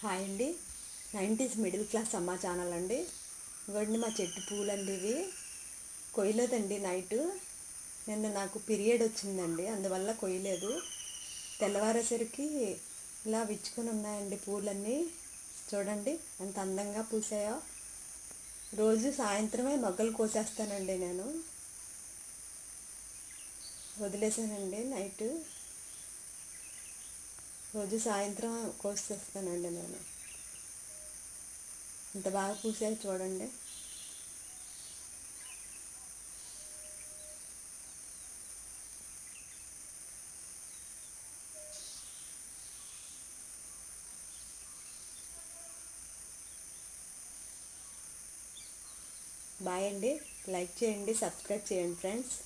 Hi అండి. 90s middle class అమ్మ channel అండి. ఇవ్వండి మా చెట్టు పూలండి. ఇవి కొయ్యలేదండి నైట్. నిన్న నాకు పీరియడ్ వచ్చిందండి, అందువల్ల కొయ్యలేదు. తెల్లవారేసరికి ఇలా విచ్చుకొని ఉన్నాయండి పూలన్నీ. చూడండి ఎంత అందంగా పూసాయో. రోజు సాయంత్రమే మొగ్గలు కోసేస్తానండి. నేను వదిలేసానండి నైట్. రోజు సాయంత్రం కోసేస్తానండి నేను. ఎంత బాగా పూసాయో చూడండి. బాయ్ అండి. లైక్ చేయండి, సబ్స్క్రైబ్ చేయండి ఫ్రెండ్స్.